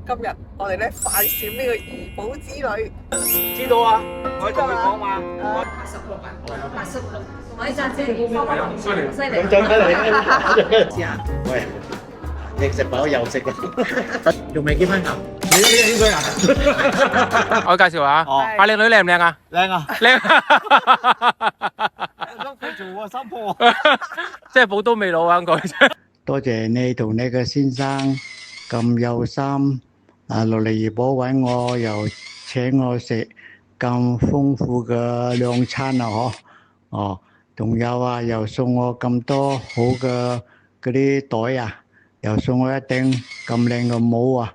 今日我哋咧快閃呢個怡保之旅，知道啊，我同佢講嘛。86，我呢扎先，犀利，犀利。獎俾你。試下。喂，亦食飽又食啊，仲未結婚啊？你幾歲啊？我介紹下，阿靚女靚唔靚啊？靚啊！靚，都佢做我新抱。即係寶刀未老啊！佢多謝你同你嘅先生咁有心落嚟怡保揾我，又請我食咁豐富嘅兩餐啊！哦，仲有啊，又送我咁多好嘅嗰啲袋啊，又送我一頂咁靚嘅帽啊！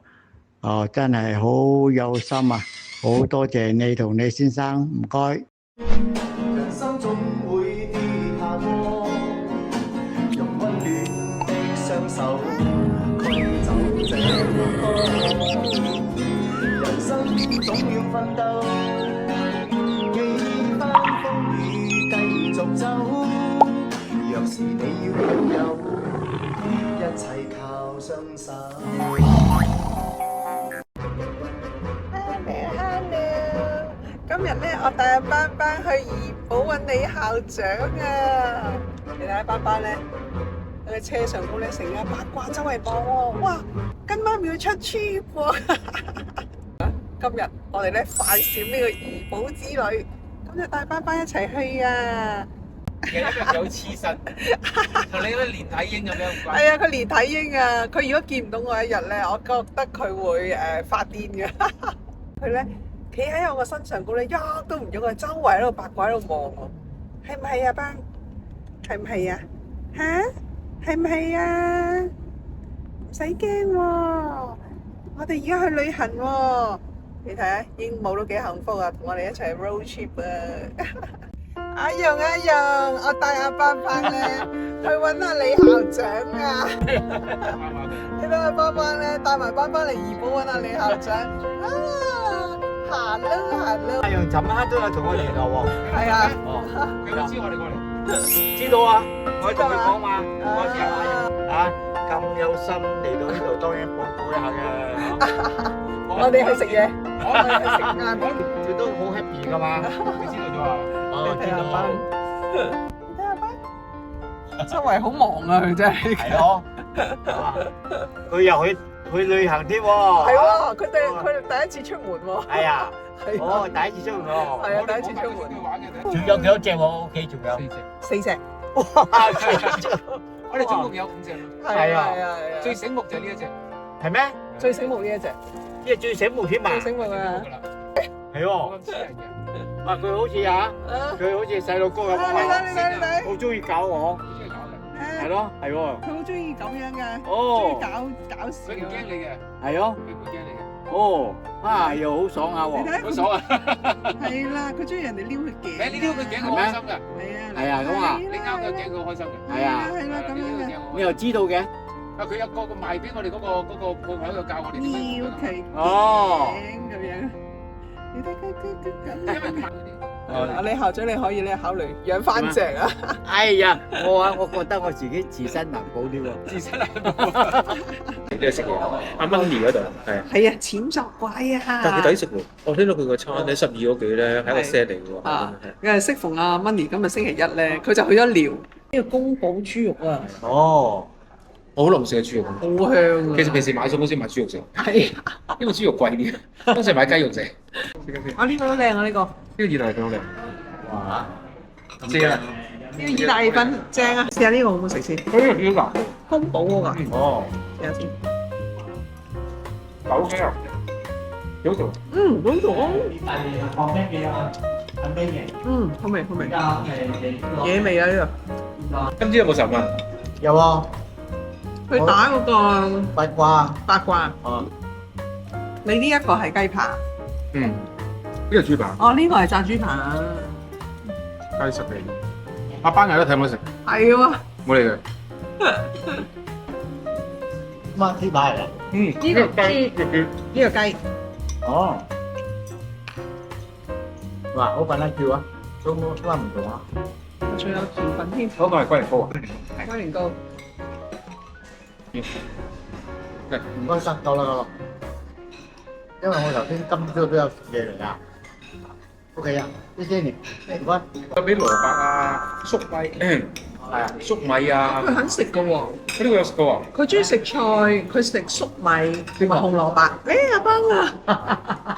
哦，真係好有心啊！好多謝你同你先生，唔該。人生總會跌下坡，用溫暖的雙手驅走這風波。人生總要奮鬥，幾番風雨繼續走。若是你要擁有，一切靠雙手。今日咧，我帶阿班班去怡保揾李校長啊！你睇下班班咧，喺個車上高咧，成日八卦周圍望喎，哇！跟媽咪去出 trip 喎！今日我哋咧快閃呢個怡保之旅，咁就帶班班一齊去啊！有一日有黐身，同你嗰啲連體嬰咁樣關。係啊，佢連體嬰啊！佢如果見唔到我一日咧，我覺得佢會發癲嘅。佢咧企喺我個身上高咧，喐都唔喐啊，周圍喺度八卦喺度望我，係唔係啊班？係唔係啊？嚇？係唔係啊？唔使驚喎，我哋而家去旅行喎。你睇下，鸚鵡都幾幸福啊，同我哋一齊 road trip 啊！阿陽，我帶阿班班咧去揾阿李校長啊！你睇阿班班咧帶埋班班嚟怡保揾阿李校長啊！行啦！阿陽尋晚黑都有同我聯絡喎。係啊！佢都知我哋過嚟。知道啊，我同佢講嘛，我知啊，咁有心嚟到呢度，當然報告一下嘅。我哋去食嘢，我哋去食晏。佢都好 happy 噶嘛，你知道咗啊？哦，知道。你睇下班，周圍好忙啊！佢真係。係咯，佢又去旅行添喎。係喎，佢哋第一次出門喎。係啊，係哦，第一次出門喎。係啊，第一次出門。玩嘅仲有幾多隻喎？屋企仲有4隻。哇，我哋總共有5隻。係啊，最醒目就係呢一隻。係咩？最醒目呢一隻。呢係最醒目添嘛？最醒目啊！係喎。啊，佢好似啊，佢好似細路哥咁啊，你睇，好中意搞我。係咯，係喎。佢好中意咁樣嘅，哦，中意搞笑。佢唔驚你嘅。係咯。佢唔會驚你嘅。哦，啊，又好爽下喎。你睇，好爽啊！係啦，佢中意人哋撩佢頸。你撩佢頸好開心㗎。係啊，咁啊，你拗佢頸佢好開心嘅。係啊，係啦，咁樣嘅。你又知道嘅？啊，佢有個賣俾我哋嗰個鋪頭度教我哋點樣。撩佢哦，頸咁樣。你睇佢因為阿李校長，你可以咧考慮養翻隻啊！哎呀，我覺得我自己自身難保啲喎。自身啊！你係食嘢？阿 Money 嗰度係啊。係啊，錢作怪啊！但係佢抵食喎，我聽到佢個餐咧12嗰幾咧係一個 set 嚟嘅喎。啊，因為適逢阿 Money 今日星期一咧，佢就去咗寮呢個宮保豬肉啊！哦，我好耐冇食過豬肉。好香啊！其實平時買餸都先買豬肉食，係因為豬肉貴啲，通常買雞肉食。啊，呢個都靚啊！呢個呢個意大利粉好靚。哇，正啊！呢個意大利粉正啊！試下呢個好唔好食先？呢個點㗎？宮保嗰個，哦，試下先。九幾啊？幾好食。嗯，好食啊！放咩嘅啊？係咩嘢？嗯，好味好味，野味啊呢個。今朝有冇十蚊？有啊，佢打嗰個八卦。八卦，哦，你呢一個係雞扒，嗯，呢個豬扒，哦呢個係炸豬扒，雞實味。阿班人都睇唔到食，係喎。冇理佢。乜雞排嚟㗎？嗯，呢個雞，呢個雞，哦，哇，好簡單叫啊，都唔同啊。仲有甜品添，嗰個係龜苓膏啊。龜苓膏。唔該晒，夠啦夠啦。因為我頭先今朝都有食嘢嚟㗎。OK 啊，謝謝你，唔該。有俾蘿蔔啊、粟米，係啊，粟米啊，佢肯食嘅喎，呢個有食過喎。佢中意食菜，佢食粟米同埋紅蘿蔔。阿邦啊，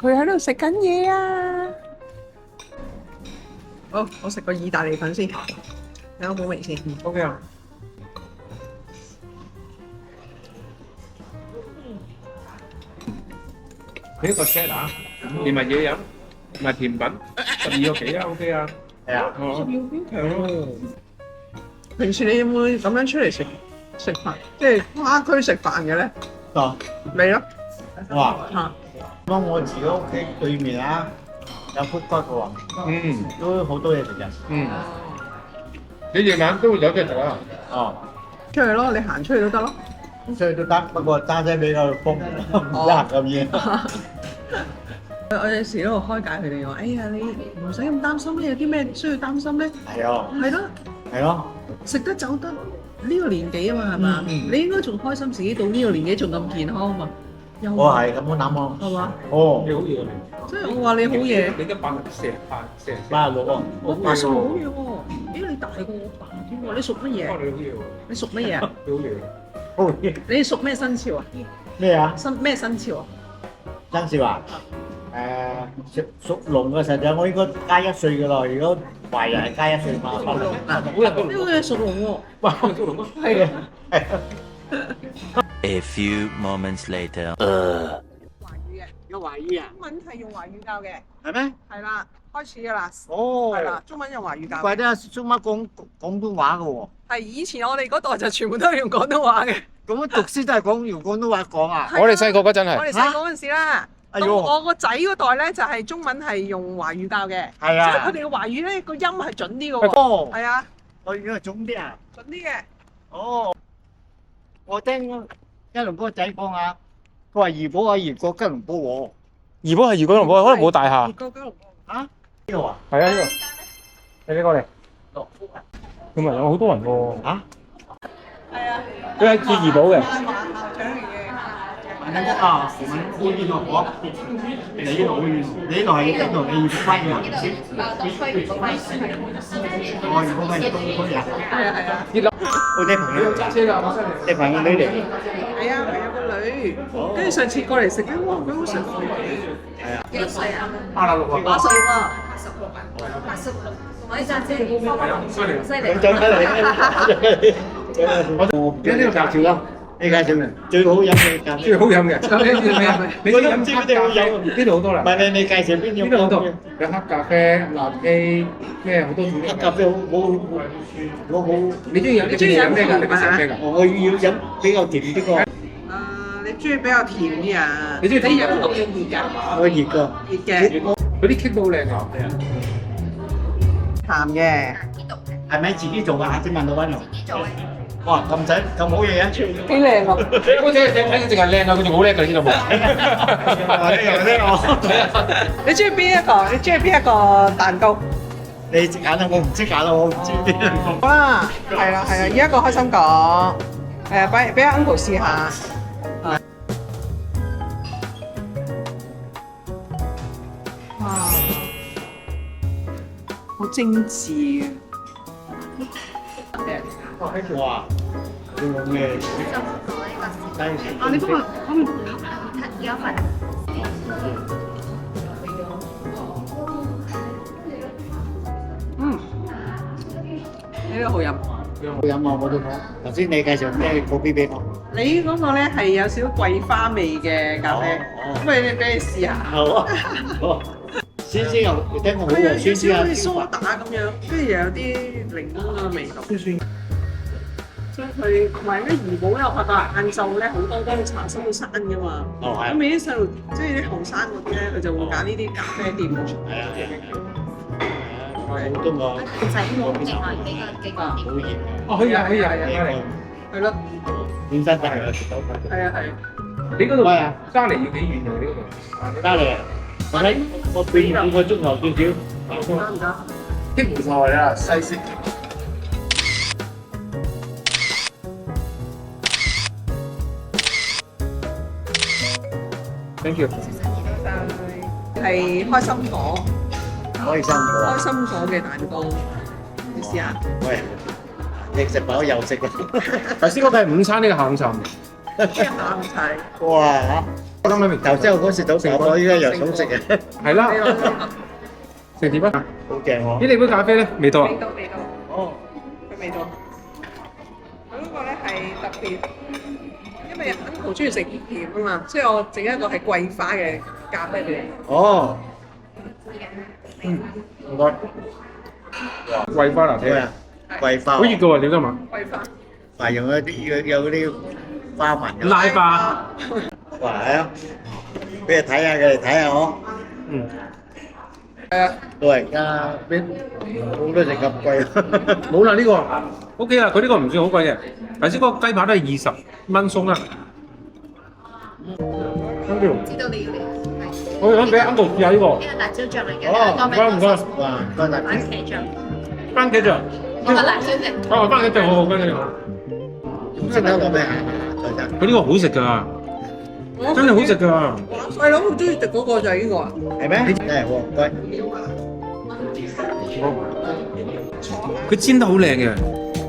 佢喺度食緊嘢啊！好，我食個意大利粉先，睇下好味先。 OK 啊。呢個 set 啊，連埋嘢飲，埋甜品，12個幾啊 OK 啊。係啊，哦，平時你會咁樣出嚟食飯，即係跨區食飯嘅咧？哦，你咯哇！嚇，咁我自己屋企對面啊，有 food court 嘅喎，嗯都好多嘢食嘅。嗯，你夜晚都會有嘢食啊？哦，出去咯，你行出去都得咯。出去都得，不過揸車比較風，唔得閒咁遠。我有時喺度開解佢哋話：哎呀，你唔使咁擔心咧，有啲咩需要擔心咧？係啊，係咯，係咯，食得走得呢個年紀啊嘛，係嘛？你應該仲開心自己到呢個年紀仲咁健康嘛？又我係咁樣諗喎。係嘛？哦，你好嘢啊即係我話你好嘢，你而家48、40， 86喎，我八十好嘢喎！咦，你大過我爸添喎？你屬乜嘢？你好嘢喎，你屬乜嘢啊？你好嘢。好嘢你屬咩生肖啊？咩啊？咩生肖啊？真少啊？屬龍嘅，實際我應該加1歲嘅咯。如果懷孕係加1歲嘛。呢個嘢屬龍喎。哇，係啊，係。 A few moments later. 華語嘅，有懷疑啊？中文係用華語教嘅，係咩？係啦，開始㗎啦，哦，係啦，中文用華語教怪嘅。得阿叔媽講廣東話嘅喎。係以前我哋嗰代就全部都係用廣東話嘅。咁樣讀書都係用廣東話講啊？我哋細個嗰陣係，我哋細個嗰陣時啦，到哎呦我個仔嗰代咧就係中文係用華語教嘅，係啊所以佢哋嘅華語咧個音係準啲嘅喎。哦，係啊，我而家係總啲啊？準啲嘅。哦，我聽一龍哥仔講啊，佢話怡保啊，怡國吉隆坡喎。怡保係怡保龍坡，可能冇大廈。熱過九龍啊？呢度啊？係啊，呢個，你過嚟。咁啊，有好多人喎。嚇？係啊，佢係住怡保嘅。校長嚟嘅。啊，我們呢度我，你呢度你呢度係邊度？你粵西啊？我粵西係東區啊。係啊係啊。熱鬧。我啲朋友揸車㗎，我犀利。你朋友女嚟。係啊，係有個女，跟住上次過嚟食咧，哇，佢好食喎。幾歲啊？ 86啊。 86喎。 86，我哋揸車，犀利，犀利。長得嚟。我唔記得呢個介紹啦，呢個介紹最好飲嘅咖啡。最好飲嘅。你我都唔知邊度好飲。呢度好多啦。唔係你介紹邊種？呢度好多。有黑咖啡、拿鐵咩好多種。黑咖啡好，我好。你中意飲？你中意飲咩㗎？你中意飲咩㗎？我要飲比較甜啲個。你中意比較甜啲啊？你中意甜飲凍定熱㗎？我熱個。熱嘅。嗰啲 cake 都好靚㗎。鹹嘅。係咪自己做㗎？先問老闆娘。自己做嘅。哇，咁仔咁好嘢啊！幾靚啊！嗰隻睇佢淨係靚啊，佢仲好叻㗎，你知道冇？你中意邊一個？你中意邊一個蛋糕？你識揀啦，我唔識揀啦，我唔知邊個。好啦，係啦係啦，依一個開心講，俾阿 uncle 試下。哇，好精緻啊！哇！呢個咩？啊，你今日有份。呢個好飲。好飲啊！我都講。頭先你介紹咩咖啡俾我？你嗰個咧係有少少桂花味嘅咖啡，咁你俾你試下。好啊，好。酸酸又聽過好佢有喎，少少好似酸蘇打咁樣，跟住又有啲檸檬嘅味道。酸酸。所以佢同埋咧怡保咧，我發覺晏晝咧好多間茶室都閂噶嘛。哦係。咁你啲細路，即係啲後生嗰啲咧，佢就會揀呢啲咖啡店。係啊係啊。好多個。仔冇另外幾個好熱。哦，可以啊，可以啊，係啊。係咯。本身就係啦，食到佢。係啊係。你嗰度喂啊，揸嚟要幾遠啊？你嗰度？得嚟。我睇我變半個鐘頭少少。得唔得？啲唔錯啊，西式。Thank you。係開心果，開心果啊！開心果嘅蛋糕，你試下。喂，亦食飽又食喎！頭先嗰個係午餐，呢個下午茶。呢個下午茶。哇！我諗你頭先我嗰時早食過，依家又想食嘅，係啦，食碟啊！好正喎！呢你杯咖啡咧未到啊？味道。哦，佢味道。佢嗰個咧係特別，因為 uncle 中意食甜啊嘛，所以我整一個係桂花嘅咖啡俾你。哦，唔該。桂花拿鐵，咩啊？桂花好熱嘅喎，點得嘛？桂花。係用一啲有嗰啲花紋嘅。拉花。哇，係啊！俾你睇下，佢哋睇下我。嗯。老人家邊好多食咁貴。冇啦呢個，OK 啦，佢呢個唔算好貴嘅。頭先嗰個雞扒都係20蚊鬆啦。Thank you。知道你要嚟。我想俾 uncle 試下呢個。呢個辣椒醬嚟嘅，哦，唔該。哇，乾辣椒。番茄醬，番茄醬。呢個辣椒嘅。哦，番茄醬好好，番茄醬好。識得攞咩啊？佢呢個好食㗎，真係好食㗎。細佬好中意食嗰個就係呢個啊。係咩？真係喎，唔該。佢煎得好靚嘅，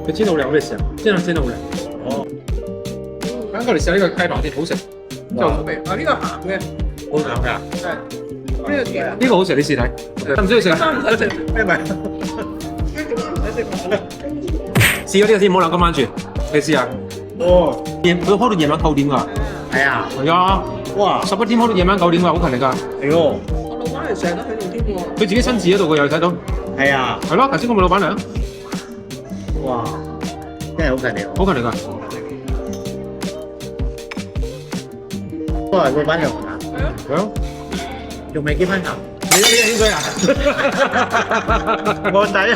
佢煎得好靚，我哋試下，煎得好靚。哦，等我哋試下呢個雞扒先，好食。就味啊！呢個鹹嘅，好鹹㗎。係呢個甜。呢個好食，你試睇。得唔需要食啊？唔使食，咩咪？唔使食。試咗呢個先，唔好諗今晚住。你試下。哦，佢開到夜晚9點㗎。係啊，係啊，哇， 11點開到夜晚9點㗎，好勤力㗎。係喎，我老闆係成日都喺度添喎。佢自己親自喺度，佢又睇到。係啊，係咯，頭先我咪老闆娘，哇，真係好勤力喎。好勤力㗎。都係老闆娘啊，係啊。仲未結婚啊？你應該啊？我仔啊，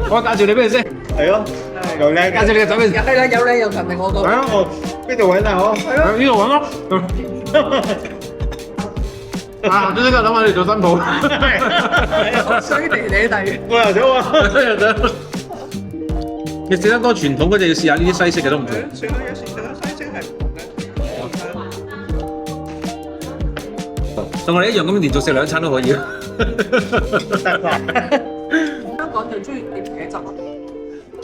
我介紹你俾佢先。係咯，又靚，介紹你個仔俾佢。係啦，有靚有勤力我個。係啊，哦，邊度揾啊？我係咯。呢度揾咯。啊，都識得諗下你做新抱。衰地地地。我又想啊，你食得多傳統嗰隻要試下呢啲西式嘅都唔錯。算啦，有時食得西式係唔同嘅。同我哋一樣咁連續食2餐都可以。得啦，香港最中意點茄汁啊？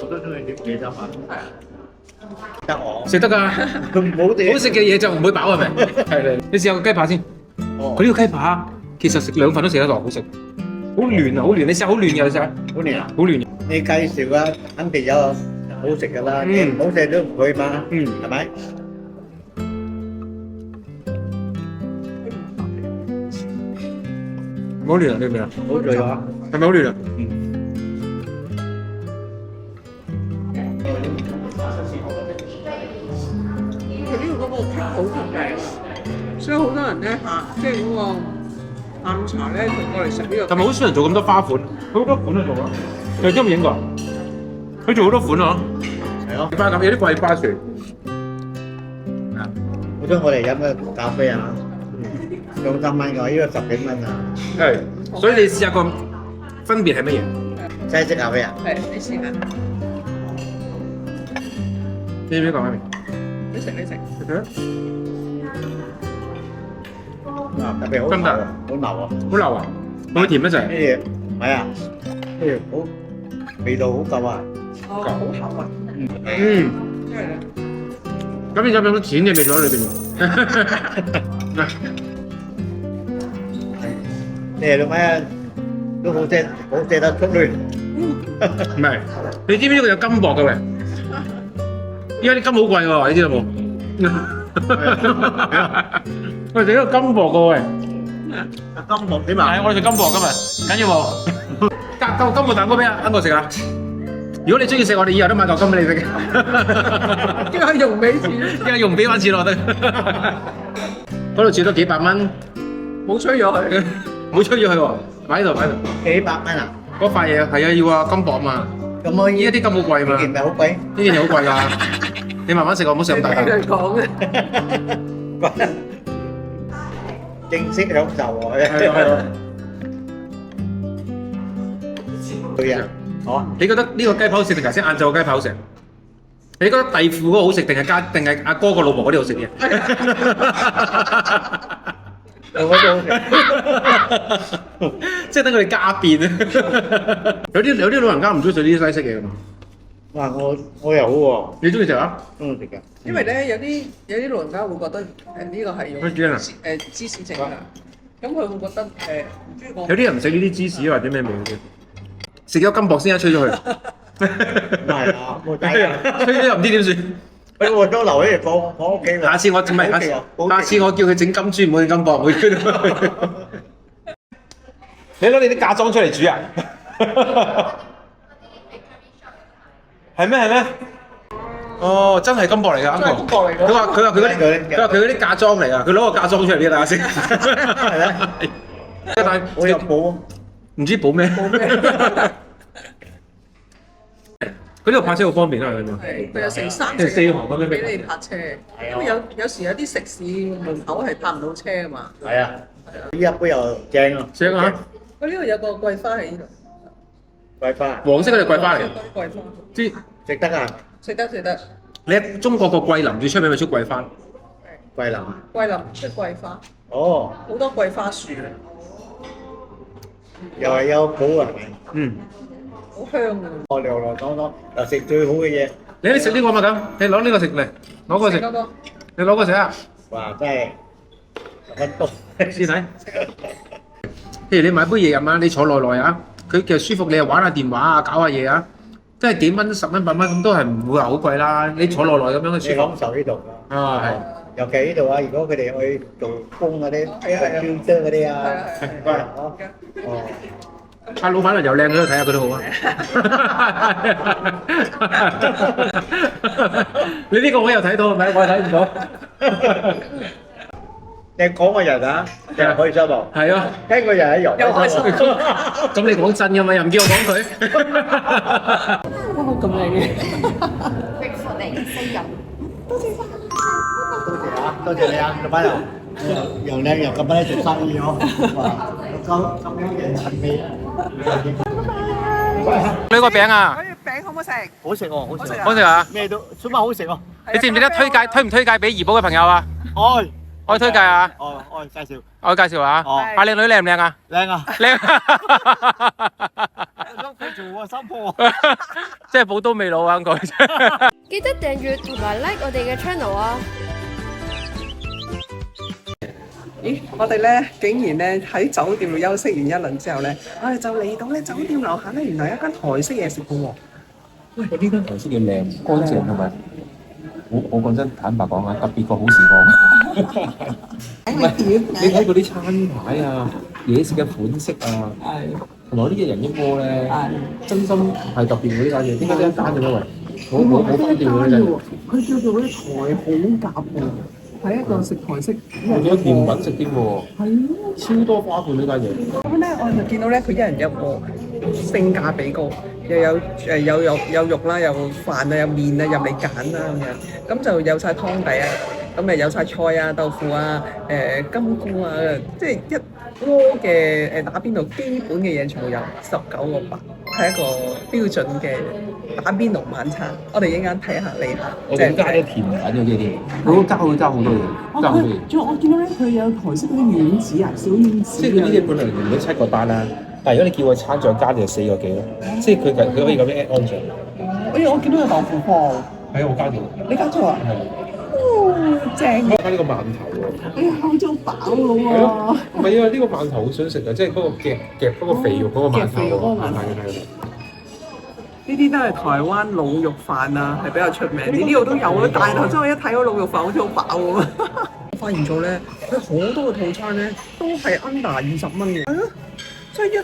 我都中意點幾汁啊，係啊。得我，食得㗎，冇地好食嘅嘢就唔會飽係咪？係啦，你試下個雞扒先。哦，佢呢個雞扒其實食2份都食得落，好食。好嫩啊，好嫩！你試下好嫩嘅，你試下。好靚啊！好嫩。你介紹啊，肯定有好食㗎啦，你唔好食都唔去嘛，嗯。係咪？好嫩啊！你明唔明啊？好醉啊！係咪好嫩啊？佢呢個嗰個好出名，所以好多人咧即係嗰個下午茶咧，就過嚟食呢個。係咪好少人做咁多花款？佢好多款去做啊！你有冇影過？佢做好多款啊！係咯，花咁有啲桂花樹。好多我哋飲嘅咖啡啊，用10蚊㗎，呢個10幾蚊啊，係，所以你試下個分別係乜嘢？西式咖啡啊，係，你試下，你知唔知講乜嘢？你食。啊特別好流啊，好流啊，好流啊！會唔會甜一陣？呢嘢唔係啊，呢嘢好味道好夠啊，哦，好厚啊。嗯。係啦。咁你有冇錢嘅味道喺裏邊？你哋做咩都好捨得出去，唔係，你知唔知呢個有金箔嘅喂？依家啲金好貴喎，你知道冇？我哋食呢個金箔嘅喂。金箔點啊？係，我哋食金箔今日，緊要冇？夾金箔蛋糕俾阿我食啊！如果你中意食，我哋以後都買嚿金俾你食嘅。因為用俾錢，依家用唔俾翻錢落得。嗰度住多幾百蚊，冇吹咗佢。唔好出咗去喎，擺喺度。幾百蚊啊？嗰塊嘢係啊，要啊金箔嘛。咁我依家啲金好貴嘛，呢件咪好貴？呢件嘢好貴㗎。你慢慢食，我唔好食咁大啖。佢講嘅。正式享受喎，係啊。對啊，好，你覺得呢個雞扒好食定頭先晏晝個雞扒好食？你覺得弟婦嗰個好食定係阿哥個老婆嗰啲好食啲啊？我都好食。即係等佢哋加變啊！有啲老人家唔中意食呢啲西式嘢㗎嘛？哇！我又好喎，你中意食啊？中意食㗎。因為咧有啲老人家會覺得呢個係用乜煎啊芝士整㗎，咁佢會覺得唔中意有啲人唔食呢啲芝士或者咩味嘅，食咗金箔先吹咗佢。唔係啊，冇計啊！吹咗又唔知點算。我都留喺房屋企。下次我唔係下次我叫佢整金磚，唔好整金箔，唔會吹到。你攞你啲嫁妝出嚟煮啊？係咩？哦，真係金箔嚟㗎，真係金箔嚟㗎。佢話佢嗰啲嫁妝嚟㗎，佢攞個嫁妝出嚟俾大家食。係咧，但係我有補，唔知補咩？佢呢度泊車好方便啊！係佢有成3即係4行咁樣俾你泊車，因為有時有啲食肆門口係泊唔到車㗎嘛。係啊，呢一杯又正啊！正啊！佢呢度有個桂花喺呢度，桂花，黃色嗰隻桂花嚟，嗰啲桂花知食得啊！食得。你喺中國個桂林最出名咪出桂花？桂林。桂林出桂花，哦，好多桂花樹，又係有補啊！嗯，好香㗎。我來來講講，又食最好嘅嘢。你食呢個嘛咁？你攞呢個食嚟，攞個食，嗰個你攞個食啊！哇！真係乜都試睇。譬如你買杯嘢飲啊，你坐耐耐啊，佢其實舒服，你又玩下電話啊，搞下嘢啊，即係幾蚊、10蚊、8蚊咁都係唔會話好貴啦。你坐耐耐咁樣你舒服享受呢度㗎。啊，係。尤其呢度啊，如果佢哋去做工嗰啲，標章嗰啲啊，係哦，阿老闆又靚，喺度睇下佢都好啊。你呢個我又睇到係咪？我睇唔到。你講個人啊，你係開心喎。係啊，聽個人喺遊，又開心。咁你講真㗎嘛？又唔叫我講佢。哇！咁靚嘅，多謝啊，多謝你啊，老闆又靚又咁樣做生意嗬，哇，咁樣嘅陳味啊！呢個餅啊，嗰啲餅好唔好食？好食喎，好食啊！好食啊！咩都，做乜好食喎？你知唔知得推唔推介俾怡保嘅朋友啊？愛，我推介啊！愛介紹，我介紹啊！哦阿靚女靚唔靚啊？靚啊！靚，都佢做喎，新鋪。即係寶刀未老啊！佢記得訂閱同埋 like 我哋嘅 channel 啊！咦，我哋咧竟然咧喺酒店度休息完一輪之後咧，我哋就嚟到咧酒店樓下咧，原來有一間台式嘢食嘅喎。喂，呢間台式嘅靚、乾淨同埋，我講真，坦白講啊，特別過好時光。唔係，你睇嗰啲餐牌啊、嘢食嘅款式啊，同埋啲嘅人一鍋咧，真心係特別喎呢間嘢。點解呢一間嘅咧？喂，冇分店嘅呢間。佢叫做咧台好夾喎，係一個食台式。我覺得甜品食添喎。係啊，超多花款呢間嘢。咁咧我就見到咧，佢一人一鍋，性價比高，又有有肉啦，有飯啊，有麵啊，任你揀啦咁樣，咁就有晒湯底啊，咁誒有晒菜啊、豆腐啊、金菇啊，即係一鍋嘅打邊爐基本嘅嘢全部有19個8，係一個標準嘅打邊爐晚餐。我哋一陣間睇下嚟下，我哋加咗甜品嗰啲添，佢加好多嘢，加好多嘢。仲有我見到咧，佢有台式嗰啲丸子啊，小丸子。即係佢呢啲本來原本7個8啦，但係如果你叫個餐再加，就4個幾咯。即係佢可以咁樣 add on 上。我見到有豆腐泡，係啊，我加咗。你加咗啊？係。哦，正！加呢個饅頭喎。哎呀，好早飽係咯咯，唔係啊！呢個饅頭好想食啊，即係嗰個夾嗰個肥肉嗰個饅頭。夾肥肉嗰個饅頭係。呢啲都係台灣滷肉飯啊，係比較出名。呢度都有啊，但係頭先我一睇到滷肉飯好似好飽咁。發現咗咧，佢好多個套餐咧都係 under 20蚊嘅。係咯，即係一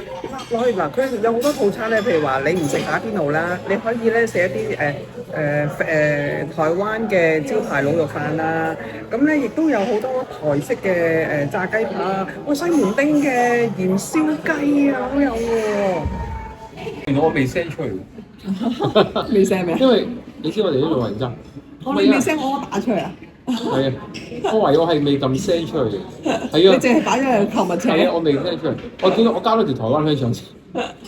攞去嗱，佢有好多套餐咧，譬如話你唔食打邊爐啦，你可以咧食一啲台灣嘅招牌滷肉飯啦。咁咧亦都有好多台式嘅炸雞扒啊，西門町嘅鹽燒雞啊都有喎。原來我未 send 出嚟，未 send 咩？因為你知我哋啲老人家，我哋未 send 我打出嚟啊！係啊，我懷疑我係未撳 send 出嚟嘅，係你啊，淨係擺咗喺購物車。係啊，我未 send 出嚟，我見到我加咗條台灣香腸先，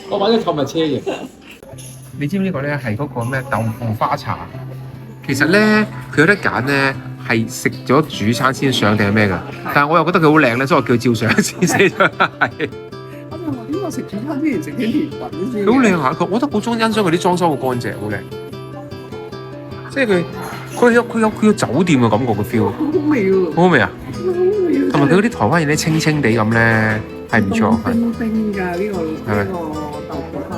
我擺咗購物車嘅。你知唔知個咧係嗰個咩豆腐花茶其實咧，佢有得揀咧，係食咗主餐先上定係咩㗎？但係我又覺得佢好靚咧，所以我叫佢照相先寫出嚟。我就話點解食主餐之前食啲甜品先？好靚下，我覺得好欣賞佢啲裝修好乾淨，好靚。即係佢有酒店嘅感覺嘅 feel。好味喎！好味啊！好味啊！同埋佢嗰啲台灣嘢咧，清清地咁咧，係唔錯。冰冰㗎呢個豆腐花，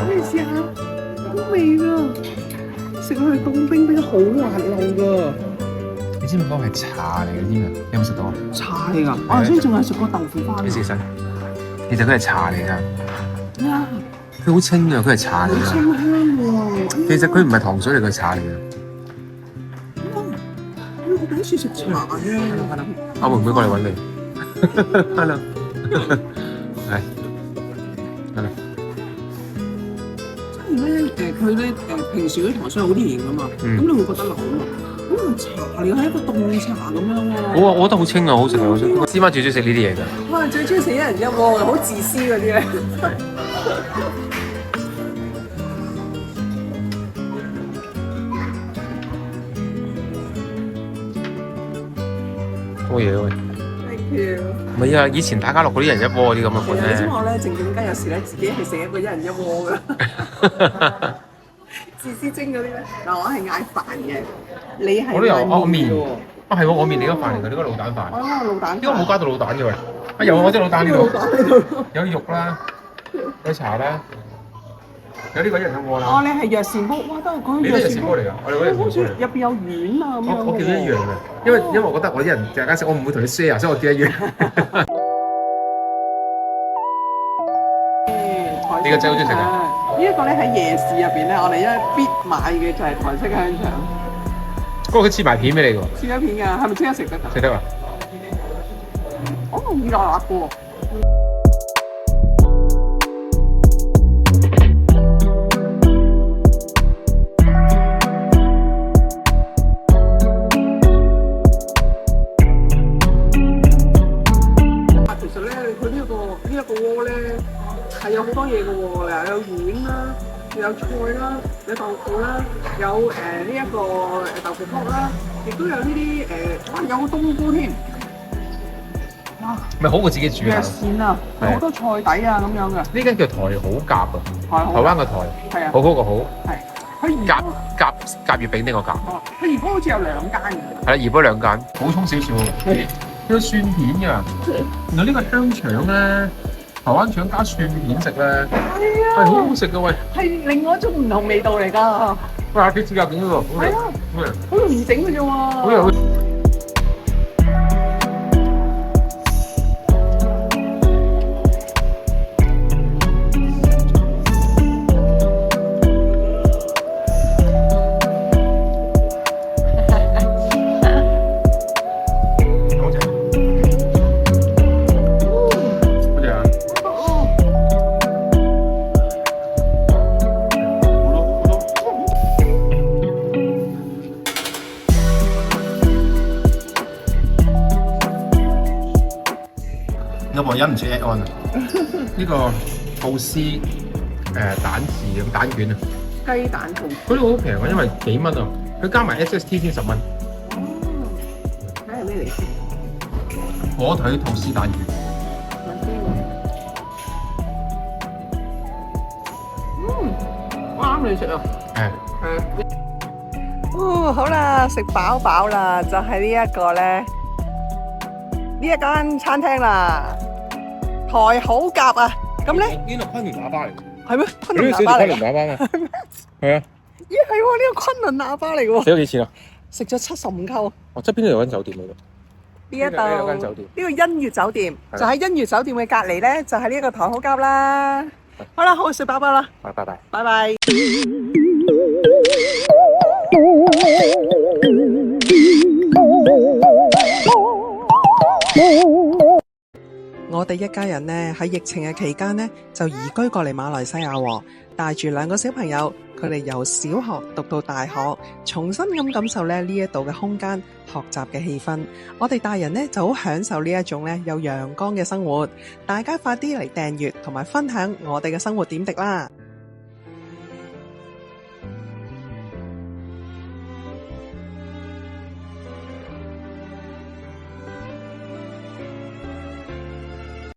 你試下，好味㗎！食落去凍冰冰，好滑溜㗎。你知唔知嗰個係茶嚟嘅？知唔知？你有冇食到啊？茶嚟㗎，我頭先仲係食過豆腐花。你試下，其實佢係茶嚟㗎。啊！佢好清㗎，佢係茶嚟好㗎。清香喎！其實佢唔係糖水嚟，佢係茶嚟嘅。我第一次食茶啫。阿妹妹過嚟揾你。Hello。係。Hello。即係咧，佢咧平時嗰啲糖水好甜㗎嘛，咁你會覺得流啊。咁啊茶嚟係一個凍茶咁樣喎。我覺得好清啊，好食啊，好食。師媽最中意食呢啲嘢㗎。哇！最中意食一人一鍋，好自私嗰啲咧。好嘢喂！ Thank you。唔係啊，以前打家樂嗰啲人一鍋嗰啲咁嘅款你知咧。我咧靜靜雞有時咧自己係食一個一人一鍋㗎。自私精嗰啲咧，嗱我係嗌飯嘅，你係我都有嗌麵嘅喎。啊係喎，我麵你個飯嚟㗎，呢個滷蛋飯。哦，滷蛋飯。呢個冇加到滷蛋嘅喂。啊有啊，我隻滷蛋呢度。有肉啦，有茶啦，有呢個一人一鍋啦。哦，你係藥膳煲，哇，都係講你都係藥膳煲食煲嚟㗎，我哋嗰啲好似食煲嚟。入邊有丸啊咁樣我叫咗一樣嘅，因為我覺得我啲人大家食，我唔會同你 share，所以我叫一樣。呢個仔好中意食㗎。呢一個咧喺夜市入邊咧，我哋一必買嘅就係台式香腸，嗰個佢切埋片俾你㗎喎，切一片㗎，係咪即刻食得㗎？食得啊？哦，熱辣辣嘅喎。其實咧，佢呢一個鍋咧係有好多嘢嘅喎，有丸啦，有菜啦，有豆腐啦，有呢一個豆腐卜啦，亦都有呢啲有個冬菇添。哇！咪好過自己煮藥啊！膳啊，有好多菜底啊咁樣嘅。呢間叫台好夾啊，台灣嘅台，係啊，好好個好，係。佢而夾夾月餅呢個夾，哦，佢而家好似有兩間嘅。係啦，怡寶兩間，補充少少。有蒜片㗎，原來呢個香腸咧，台灣腸加蒜片食咧，係好好食嘅喂。係另外一種唔同味道嚟㗎。哇！佢指甲片嗰個，好係啊，好容易整嘅啫喎。好有。我忍唔住 add on 啊！呢個吐司蛋治咁蛋卷啊，雞蛋吐司。嗰度好平啊，因為幾蚊啊，佢加埋 SST 先10蚊。哦，睇係咩嚟先？火腿吐司蛋卷。啱你食啊！係。哦，好啦，食飽飽啦，就係呢一個咧，呢一間餐廳啦。台好夾啊！咁咧，呢個昆崙喇叭嚟，係咩？昆崙喇叭嚟㗎？喇叭咩？係啊。咦係喎，呢個昆崙喇叭嚟㗎喎。食咗幾錢啊？食咗75溝。哦，側邊都有間酒店嚟㗎。呢一度呢間酒店，呢個欣悅酒店就喺欣悅酒店嘅隔離咧，就係呢一個台好夾啦。好啦，好食飽飽啦，拜拜。拜拜。我哋一家人呢，喺疫情嘅期間呢，就移居過嚟馬來西亞喎，帶住2個小朋友，佢哋由小學讀到大學，重新咁感受咧呢一度嘅空間、學習嘅氣氛。我哋大人呢，就好享受呢一種咧有陽光嘅生活。大家快啲嚟訂閱同埋分享我哋嘅生活點滴啦！